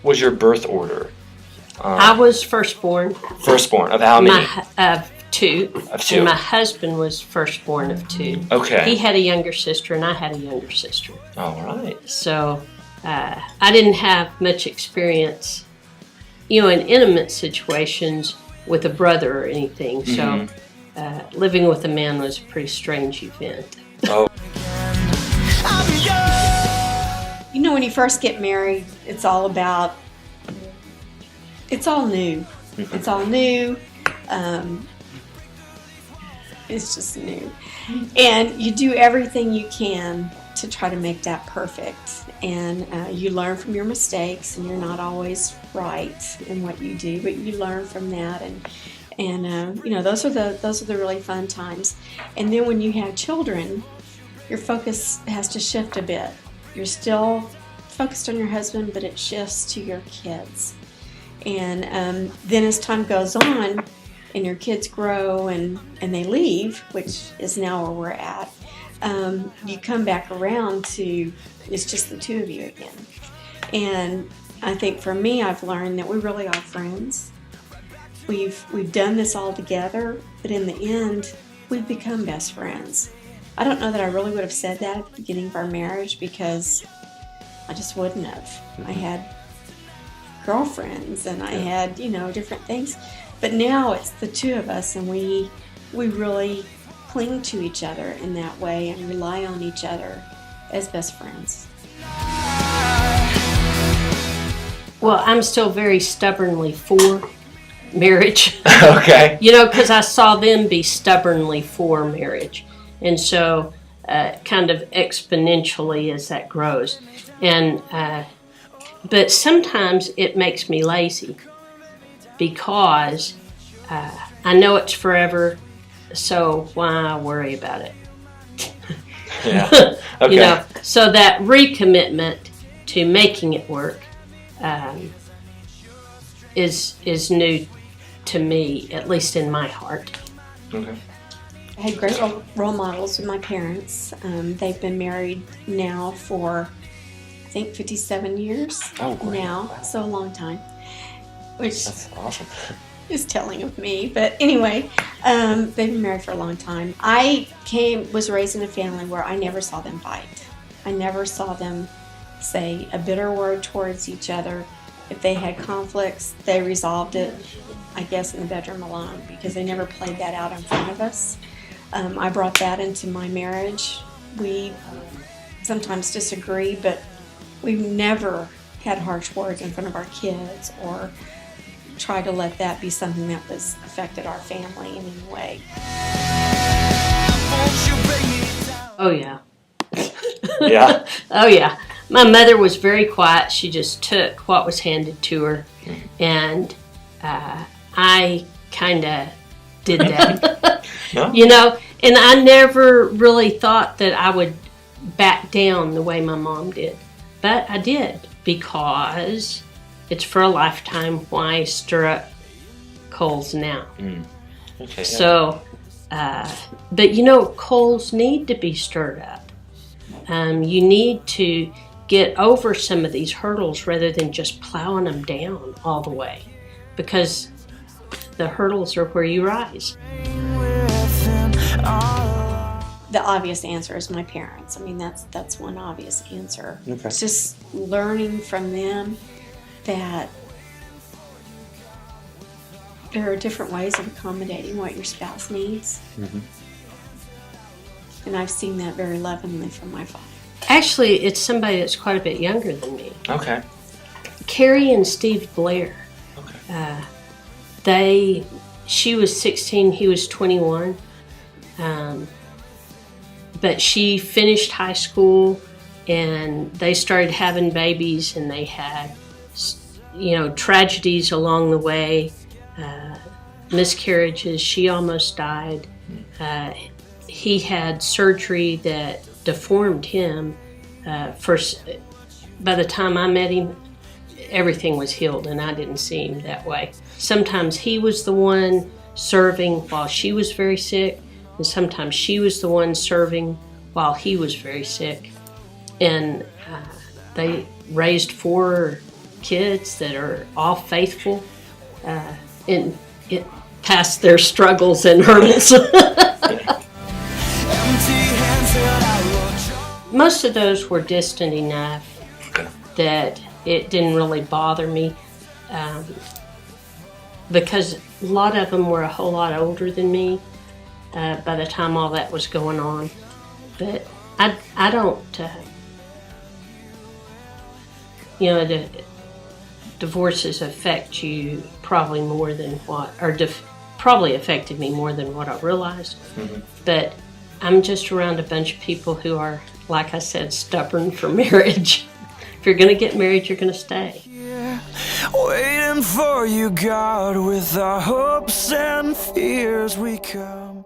was your birth order? I was firstborn. Firstborn of how many? Of two. Of two. And my husband was firstborn of two. Okay. He had a younger sister, and I had a younger sister. All right. So I didn't have much experience, in intimate situations with a brother or anything. So living with a man was a pretty strange event. Oh. When you first get married, it's all new. It's all new. It's just new. And you do everything you can to try to make that perfect. And you learn from your mistakes, and you're not always right in what you do, but you learn from that. And those are the really fun times. And then when you have children, your focus has to shift a bit. You're still focused on your husband, but it shifts to your kids. And then as time goes on and your kids grow and they leave, which is now where we're at, you come back around to it's just the two of you again. And I think for me, I've learned that we really are friends. We've done this all together, but in the end, we've become best friends. I don't know that I really would have said that at the beginning of our marriage, because I just wouldn't have. I had girlfriends and I had, different things. But now it's the two of us, and we really cling to each other in that way and rely on each other as best friends. Well, I'm still very stubbornly for marriage. Okay. Because I saw them be stubbornly for marriage. And so kind of exponentially as that grows. And but sometimes it makes me lazy, because I know it's forever, so why worry about it? Yeah. Okay. So that recommitment to making it work is new to me, at least in my heart. Okay. I had great role models with my parents. They've been married now for, I think, 57 years now, so a long time, which That's awesome. is telling of me. But anyway, they've been married for a long time. I was raised in a family where I never saw them fight. I never saw them say a bitter word towards each other. If they had conflicts, they resolved it, I guess, in the bedroom alone, because they never played that out in front of us. I brought that into my marriage. We sometimes disagree, but we've never had harsh words in front of our kids or tried to let that be something that was affected our family in any way. Oh, yeah. Yeah. Oh, yeah. My mother was very quiet. She just took what was handed to her. And I kind of did that. No? And I never really thought that I would back down the way my mom did. But I did, because it's for a lifetime. Why stir up coals now? Okay. So, but coals need to be stirred up. You need to get over some of these hurdles rather than just plowing them down all the way, because the hurdles are where you rise. The obvious answer is my parents. I mean, that's one obvious answer. Okay. It's just learning from them that there are different ways of accommodating what your spouse needs. Mm-hmm. And I've seen that very lovingly from my father. Actually, it's somebody that's quite a bit younger than me. Okay. Carrie and Steve Blair. Okay. She was 16, he was 21. But she finished high school, and they started having babies, and they had, tragedies along the way, miscarriages. She almost died. He had surgery that deformed him. By the time I met him, everything was healed, and I didn't see him that way. Sometimes he was the one serving while she was very sick, and sometimes she was the one serving while he was very sick. And they raised 4 kids that are all faithful in it past their struggles and hurdles. Most of those were distant enough that it didn't really bother me, because a lot of them were a whole lot older than me by the time all that was going on. But I don't, divorces affect you probably more than what, or probably affected me more than what I realized. Mm-hmm. But I'm just around a bunch of people who are, like I said, stubborn for marriage. If you're going to get married, you're going to stay. Yeah, waiting for you, God, with our hopes and fears we come.